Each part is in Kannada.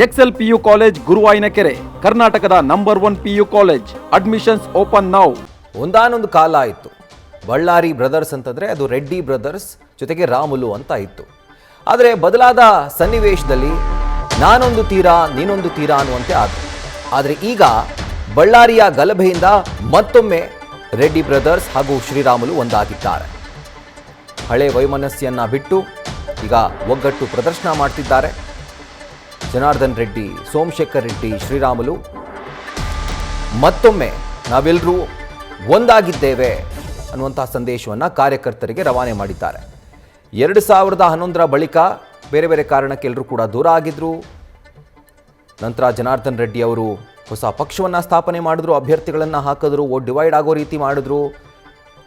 ಎಕ್ಸೆಲ್ ಪಿಯು ಕಾಲೇಜ್ ಗುರುವಾಯಿನಕೆರೆ, ಕರ್ನಾಟಕದ number 1 PU college. Admissions open now. ಒಂದಾನೊಂದು ಕಾಲ ಇತ್ತು, ಬಳ್ಳಾರಿ ಬ್ರದರ್ಸ್ ಅಂತಂದರೆ ಅದು ರೆಡ್ಡಿ ಬ್ರದರ್ಸ್ ಜೊತೆಗೆ ರಾಮುಲು ಅಂತ ಇತ್ತು. ಆದರೆ ಬದಲಾದ ಸನ್ನಿವೇಶದಲ್ಲಿ ನಾನೊಂದು ತೀರಾ ನೀನೊಂದು ತೀರಾ ಅನ್ನುವಂತೆ ಆದರು. ಆದರೆ ಈಗ ಬಳ್ಳಾರಿಯ ಗಲಭೆಯಿಂದ ಮತ್ತೊಮ್ಮೆ ರೆಡ್ಡಿ ಬ್ರದರ್ಸ್ ಹಾಗೂ ಶ್ರೀರಾಮುಲು ಒಂದಾಗಿದ್ದಾರೆ. ಹಳೆ ವೈಮನಸ್ಯನ್ನ ಬಿಟ್ಟು ಈಗ ಒಗ್ಗಟ್ಟು ಪ್ರದರ್ಶನ ಮಾಡ್ತಿದ್ದಾರೆ. ಜನಾರ್ದನ್ ರೆಡ್ಡಿ, ಸೋಮಶೇಖರ್ ರೆಡ್ಡಿ, ಶ್ರೀರಾಮುಲು ಮತ್ತೊಮ್ಮೆ ನಾವೆಲ್ಲರೂ ಒಂದಾಗಿದ್ದೇವೆ ಅನ್ನುವಂಥ ಸಂದೇಶವನ್ನು ಕಾರ್ಯಕರ್ತರಿಗೆ ರವಾನೆ ಮಾಡಿದ್ದಾರೆ. 2011 ಬಳಿಕ ಬೇರೆ ಬೇರೆ ಕಾರಣಕ್ಕೆ ಎಲ್ಲರೂ ಕೂಡ ದೂರ ಆಗಿದ್ರು. ನಂತರ ಜನಾರ್ದನ್ ರೆಡ್ಡಿ ಅವರು ಹೊಸ ಪಕ್ಷವನ್ನು ಸ್ಥಾಪನೆ ಮಾಡಿದ್ರು, ಅಭ್ಯರ್ಥಿಗಳನ್ನು ಹಾಕಿದ್ರು, ವೋಟ್ ಡಿವೈಡ್ ಆಗೋ ರೀತಿ ಮಾಡಿದ್ರು.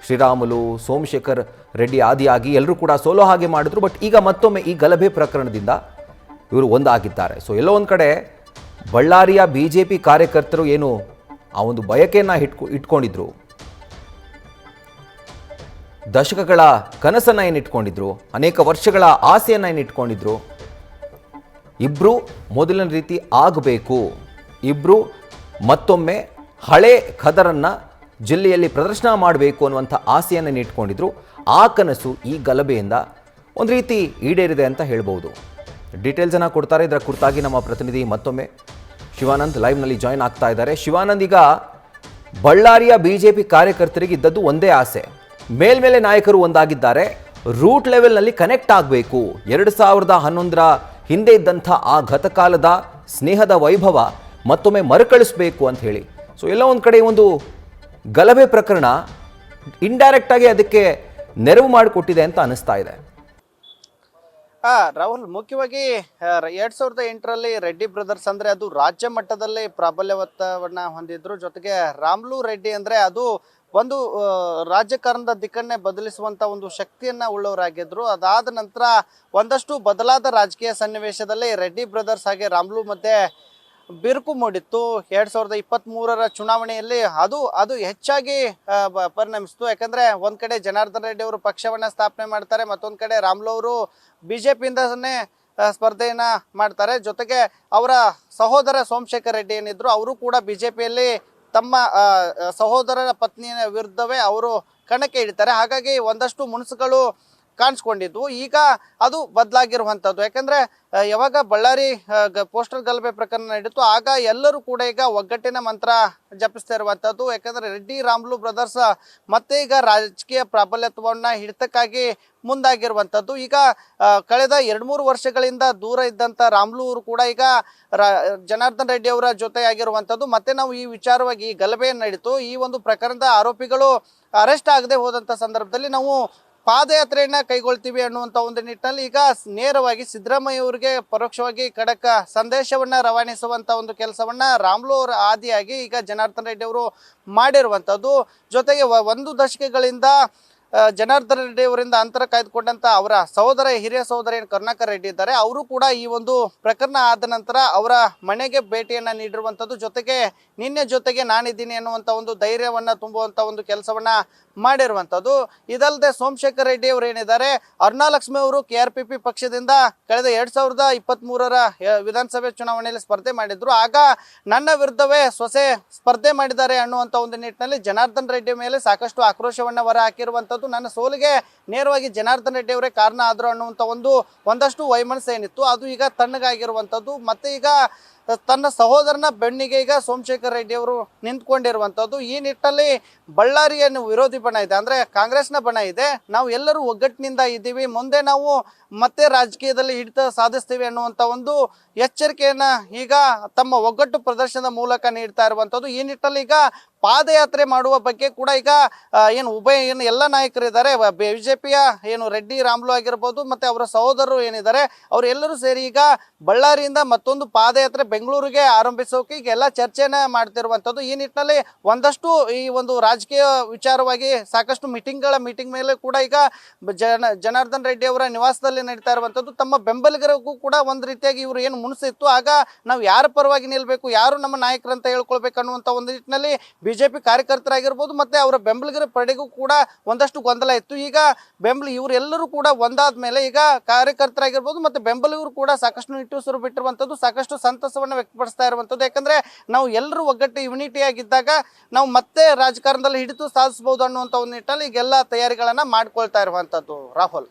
ಶ್ರೀರಾಮುಲು, ಸೋಮಶೇಖರ್ ರೆಡ್ಡಿ ಆದಿಯಾಗಿ ಎಲ್ಲರೂ ಕೂಡ ಸೋಲೋ ಹಾಗೆ ಮಾಡಿದ್ರು. ಬಟ್ ಈಗ ಮತ್ತೊಮ್ಮೆ ಈ ಗಲಭೆ ಪ್ರಕರಣದಿಂದ ಇವರು ಒಂದಾಗಿದ್ದಾರೆ. ಸೊ ಎಲ್ಲೋ ಒಂದು ಕಡೆ ಬಳ್ಳಾರಿಯ BJP ಕಾರ್ಯಕರ್ತರು ಏನು ಆ ಒಂದು ಬಯಕೆಯನ್ನು ಇಟ್ಕೊಂಡಿದ್ರು, ದಶಕಗಳ ಕನಸನ್ನು ಏನು ಇಟ್ಕೊಂಡಿದ್ರು, ಅನೇಕ ವರ್ಷಗಳ ಆಸೆಯನ್ನು ಏನು ಇಟ್ಕೊಂಡಿದ್ರು, ಇಬ್ಬರು ಮೊದಲಿನ ರೀತಿ ಆಗಬೇಕು, ಇಬ್ಬರು ಮತ್ತೊಮ್ಮೆ ಹಳೆ ಖದರನ್ನು ಜಿಲ್ಲೆಯಲ್ಲಿ ಪ್ರದರ್ಶನ ಮಾಡಬೇಕು ಅನ್ನುವಂಥ ಆಸೆಯನ್ನು ಇಟ್ಕೊಂಡಿದ್ರು. ಆ ಕನಸು ಈ ಗಲಭೆಯಿಂದ ಒಂದು ರೀತಿ ಈಡೇರಿದೆ ಅಂತ ಹೇಳ್ಬೋದು. ಡೀಟೇಲ್ಸನ್ನು ಕೊಡ್ತಾರೆ. ಇದರ ಕುರಿತಾಗಿ ನಮ್ಮ ಪ್ರತಿನಿಧಿ ಮತ್ತೊಮ್ಮೆ ಶಿವಾನಂದ್ ಲೈವ್ನಲ್ಲಿ ಜಾಯ್ನ್ ಆಗ್ತಾ ಇದ್ದಾರೆ. ಶಿವಾನಂದ್, ಈಗ ಬಳ್ಳಾರಿಯ BJP ಕಾರ್ಯಕರ್ತರಿಗೆ ಇದ್ದದ್ದು ಒಂದೇ ಆಸೆ, ಮೇಲ್ಮೇಲೆ ನಾಯಕರು ಒಂದಾಗಿದ್ದಾರೆ, ರೂಟ್ ಲೆವೆಲ್ನಲ್ಲಿ ಕನೆಕ್ಟ್ ಆಗಬೇಕು, 2011 ಹಿಂದೆ ಇದ್ದಂಥ ಆ ಗತಕಾಲದ ಸ್ನೇಹದ ವೈಭವ ಮತ್ತೊಮ್ಮೆ ಮರುಕಳಿಸಬೇಕು ಅಂತ ಹೇಳಿ. ಸೊ ಎಲ್ಲ ಒಂದು ಕಡೆ ಒಂದು ಗಲಭೆ ಪ್ರಕರಣ ಇಂಡೈರೆಕ್ಟ್ ಆಗಿ ಅದಕ್ಕೆ ನೆರವು ಮಾಡಿಕೊಟ್ಟಿದೆ ಅಂತ ಅನಿಸ್ತಾ ಇದೆ. ರಾಹುಲ್, ಮುಖ್ಯವಾಗಿ 2008ರಲ್ಲಿ ರೆಡ್ಡಿ ಬ್ರದರ್ಸ್ ಅಂದ್ರೆ ಅದು ರಾಜ್ಯ ಮಟ್ಟದಲ್ಲಿ ಪ್ರಾಬಲ್ಯವನ್ನ ಹೊಂದಿದ್ರು. ಜೊತೆಗೆ ರಾಮುಲು ರೆಡ್ಡಿ ಅಂದ್ರೆ ಅದು ಒಂದು ರಾಜಕಾರಣದ ದಿಕ್ಕನ್ನೇ ಬದಲಿಸುವಂತ ಒಂದು ಶಕ್ತಿಯನ್ನ ಉಳ್ಳವರಾಗಿದ್ರು. ಅದಾದ ನಂತರ ಒಂದಷ್ಟು ಬದಲಾದ ರಾಜಕೀಯ ಸನ್ನಿವೇಶದಲ್ಲಿ ರೆಡ್ಡಿ ಬ್ರದರ್ಸ್ ಹಾಗೆ ರಾಮುಲು ಮಧ್ಯೆ ಬಿರುಕು ಮೂಡಿತ್ತು. 2023ರ ಚುನಾವಣೆಯಲ್ಲಿ ಅದು ಹೆಚ್ಚಾಗಿ ಪರಿಣಮಿಸಿತು. ಯಾಕಂದ್ರೆ ಒಂದ್ ಕಡೆ ಜನಾರ್ದನ್ ರೆಡ್ಡಿ ಅವರು ಪಕ್ಷವನ್ನ ಸ್ಥಾಪನೆ ಮಾಡ್ತಾರೆ, ಮತ್ತೊಂದ್ ಕಡೆ ರಾಮುಲು ಅವರು BJPಯಿಂದನೇ ಸ್ಪರ್ಧೆಯನ್ನ ಮಾಡ್ತಾರೆ. ಜೊತೆಗೆ ಅವರ ಸಹೋದರ ಸೋಮಶೇಖರ್ ರೆಡ್ಡಿ ಏನಿದ್ರು ಅವರು ಕೂಡ BJPಯಲ್ಲಿ ತಮ್ಮ ಸಹೋದರರ ಪತ್ನಿಯ ವಿರುದ್ಧವೇ ಅವರು ಕಣಕ್ಕೆ ಇಳಿತಾರೆ. ಹಾಗಾಗಿ ಒಂದಷ್ಟು ಮುನ್ಸುಗಳು ಕಾಣಿಸ್ಕೊಂಡಿದ್ವು. ಈಗ ಅದು ಬದಲಾಗಿರುವಂಥದ್ದು. ಯಾಕಂದ್ರೆ ಯಾವಾಗ ಬಳ್ಳಾರಿ ಪೋಸ್ಟಲ್ ಗಲಭೆ ಪ್ರಕರಣ ನಡೀತು, ಆಗ ಎಲ್ಲರೂ ಕೂಡ ಈಗ ಒಗ್ಗಟ್ಟಿನ ಮಂತ್ರ ಜಪಿಸ್ತಾ ಇರುವಂಥದ್ದು. ಯಾಕಂದ್ರೆ ರೆಡ್ಡಿ ರಾಮುಲು ಬ್ರದರ್ಸ್ ಮತ್ತೆ ಈಗ ರಾಜಕೀಯ ಪ್ರಾಬಲ್ಯತ್ವವನ್ನ ಹಿಡಿತಕ್ಕಾಗಿ ಮುಂದಾಗಿರುವಂಥದ್ದು. ಈಗ ಕಳೆದ 2-3 ವರ್ಷಗಳಿಂದ ದೂರ ಇದ್ದಂಥ ರಾಮುಲು ಅವರು ಕೂಡ ಈಗ ಜನಾರ್ದನ್ ರೆಡ್ಡಿ ಅವರ ಜೊತೆ ಆಗಿರುವಂಥದ್ದು. ಮತ್ತೆ ನಾವು ಈ ವಿಚಾರವಾಗಿ ಈ ಗಲಭೆ ನಡೀತು, ಈ ಒಂದು ಪ್ರಕರಣದ ಆರೋಪಿಗಳು ಅರೆಸ್ಟ್ ಆಗದೆ ಹೋದಂಥ ಸಂದರ್ಭದಲ್ಲಿ ನಾವು ಪಾದಯಾತ್ರೆಯನ್ನ ಕೈಗೊಳ್ತೀವಿ ಅನ್ನುವಂಥ ಒಂದು ನಿಟ್ಟಿನಲ್ಲಿ ಈಗ ನೇರವಾಗಿ ಸಿದ್ದರಾಮಯ್ಯ ಅವರಿಗೆ ಪರೋಕ್ಷವಾಗಿ ಖಡಕ್ ಸಂದೇಶವನ್ನ ರವಾನಿಸುವಂತ ಒಂದು ಕೆಲಸವನ್ನ ರಾಮುಲು ಅವರ ಆದಿಯಾಗಿ ಈಗ ಜನಾರ್ದನ್ ರೆಡ್ಡಿ ಅವರು ಮಾಡಿರುವಂಥದ್ದು. ಜೊತೆಗೆ 1 ದಶಕಗಳಿಂದ ಜನಾರ್ದನ್ ರೆಡ್ಡಿ ಅವರಿಂದ ಅಂತರ ಕಾಯ್ದುಕೊಂಡಂತ ಅವರ ಹಿರಿಯ ಸಹೋದರ ಏನು ಕರುಣಾಕರ್ ರೆಡ್ಡಿ ಇದ್ದಾರೆ, ಅವರು ಕೂಡ ಈ ಒಂದು ಪ್ರಕರಣ ಆದ ನಂತರ ಅವರ ಮನೆಗೆ ಭೇಟಿಯನ್ನ ನೀಡಿರುವಂಥದ್ದು. ಜೊತೆಗೆ ನಿನ್ನೆ ಜೊತೆಗೆ ನಾನಿದ್ದೀನಿ ಅನ್ನುವಂಥ ಒಂದು ಧೈರ್ಯವನ್ನ ತುಂಬುವಂತ ಒಂದು ಕೆಲಸವನ್ನ ಮಾಡಿರುವಂಥದ್ದು. ಇದಲ್ಲದೆ ಸೋಮಶೇಖರ್ ರೆಡ್ಡಿ ಅವರು ಏನಿದ್ದಾರೆ, ಅರುಣಾಲಕ್ಷ್ಮಿ ಅವರು KRPP ಪಕ್ಷದಿಂದ ಕಳೆದ 2023ರ ವಿಧಾನಸಭೆ ಚುನಾವಣೆಯಲ್ಲಿ ಸ್ಪರ್ಧೆ ಮಾಡಿದ್ರು. ಆಗ ನನ್ನ ವಿರುದ್ಧವೇ ಸೊಸೆ ಸ್ಪರ್ಧೆ ಮಾಡಿದ್ದಾರೆ ಅನ್ನುವಂಥ ಒಂದು ನಿಟ್ಟಿನಲ್ಲಿ ಜನಾರ್ದನ್ ರೆಡ್ಡಿ ಮೇಲೆ ಸಾಕಷ್ಟು ಆಕ್ರೋಶವನ್ನ ಹೊರ ಹಾಕಿರುವಂಥದ್ದು. ನನ್ನ ಸೋಲಿಗೆ ನೇರವಾಗಿ ಜನಾರ್ದನ್ ರೆಡ್ಡಿ ಅವರೇ ಕಾರಣ ಆದ್ರು ಅನ್ನುವಂಥ ಒಂದಷ್ಟು ವೈಮನಸ್ಸು ಏನಿತ್ತು ಅದು ಈಗ ತಣ್ಣಗಾಗಿರುವಂಥದ್ದು. ಮತ್ತೆ ಈಗ ತನ್ನ ಸಹೋದರನ ಬೆನ್ನಿಗೆ ಈಗ ಸೋಮಶೇಖರ್ ರೆಡ್ಡಿ ಅವರು ನಿಂತ್ಕೊಂಡಿರುವಂಥದ್ದು. ಈ ನಿಟ್ಟಿನಲ್ಲಿ ಬಳ್ಳಾರಿಯನ್ನು ವಿರೋಧಿ ಬಣ ಇದೆ, ಅಂದ್ರೆ ಕಾಂಗ್ರೆಸ್ನ ಬಣ ಇದೆ, ನಾವು ಎಲ್ಲರೂ ಒಗ್ಗಟ್ಟಿನಿಂದ ಇದ್ದೀವಿ, ಮುಂದೆ ನಾವು ಮತ್ತೆ ರಾಜಕೀಯದಲ್ಲಿ ಹಿಡಿತ ಸಾಧಿಸ್ತೀವಿ ಅನ್ನುವಂಥ ಒಂದು ಎಚ್ಚರಿಕೆಯನ್ನ ಈಗ ತಮ್ಮ ಒಗ್ಗಟ್ಟು ಪ್ರದರ್ಶನದ ಮೂಲಕ ನೀಡ್ತಾ ಇರುವಂಥದ್ದು. ಈ ನಿಟ್ಟಿನಲ್ಲಿ ಈಗ ಪಾದಯಾತ್ರೆ ಮಾಡುವ ಬಗ್ಗೆ ಕೂಡ ಈಗ ಏನು ಎಲ್ಲ ನಾಯಕರಿದ್ದಾರೆ, BJPಯ ಏನು ರೆಡ್ಡಿ ರಾಮುಲು ಆಗಿರ್ಬೋದು, ಮತ್ತೆ ಅವರ ಸಹೋದರರು ಏನಿದ್ದಾರೆ ಅವರೆಲ್ಲರೂ ಸೇರಿ ಈಗ ಬಳ್ಳಾರಿಯಿಂದ ಮತ್ತೊಂದು ಪಾದಯಾತ್ರೆ ಬೆಂಗಳೂರಿಗೆ ಆರಂಭಿಸೋಕೆ ಈಗೆಲ್ಲ ಚರ್ಚೆನ ಮಾಡ್ತಿರುವಂಥದ್ದು. ಈ ನಿಟ್ಟಿನಲ್ಲಿ ಒಂದಷ್ಟು ಈ ಒಂದು ರಾಜಕೀಯ ವಿಚಾರವಾಗಿ ಸಾಕಷ್ಟು ಮೀಟಿಂಗ್ ಮೇಲೆ ಕೂಡ ಈಗ ಜನಾರ್ದನ್ ರೆಡ್ಡಿ ಅವರ ನಿವಾಸದಲ್ಲಿ ನಡೀತಾ ಇರುವಂಥದ್ದು. ತಮ್ಮ ಬೆಂಬಲಿಗರಿಗೂ ಕೂಡ ಒಂದು ರೀತಿಯಾಗಿ ಇವರು ಏನು ಮುನಿಸಿತ್ತು, ಆಗ ನಾವು ಯಾರ ಪರವಾಗಿ ನಿಲ್ಬೇಕು, ಯಾರು ನಮ್ಮ ನಾಯಕರಂತ ಹೇಳ್ಕೊಳ್ಬೇಕು ಅನ್ನುವಂಥ ಒಂದು ನಿಟ್ಟಿನಲ್ಲಿ ಬಿಜೆಪಿ ಕಾರ್ಯಕರ್ತರಾಗಿರ್ಬೋದು ಮತ್ತೆ ಅವರ ಬೆಂಬಲಿಗರ ಪಡೆಗೂ ಕೂಡ ಒಂದಷ್ಟು ಗೊಂದಲ ಇತ್ತು. ಈಗ ಇವರೆಲ್ಲರೂ ಕೂಡ ಒಂದಾದ ಮೇಲೆ ಈಗ ಕಾರ್ಯಕರ್ತರಾಗಿರ್ಬೋದು ಮತ್ತೆ ಬೆಂಬಲಿಗರು ಕೂಡ ಸಾಕಷ್ಟು ನಿಟ್ಟುಸಿರು ಬಿಟ್ಟಿರುವಂಥದ್ದು, ಸಾಕಷ್ಟು ಸಂತಸವನ್ನು ವ್ಯಕ್ತಪಡಿಸ್ತಾ ಇರುವಂಥದ್ದು. ಯಾಕಂದ್ರೆ ನಾವು ಎಲ್ಲರೂ ಒಗ್ಗಟ್ಟು ಯುನಿಟಿ ಆಗಿದ್ದಾಗ ನಾವು ಮತ್ತೆ ರಾಜಕಾರಣದಲ್ಲಿ ಹಿಡಿತು ಸಾಧಿಸಬಹುದು ಅನ್ನುವಂಥ ಒಂದು ನಿಟ್ಟಿನಲ್ಲಿ ಈಗೆಲ್ಲ ತಯಾರಿಗಳನ್ನ ಮಾಡ್ಕೊಳ್ತಾ ಇರುವಂಥದ್ದು. ರಾಹುಲ್.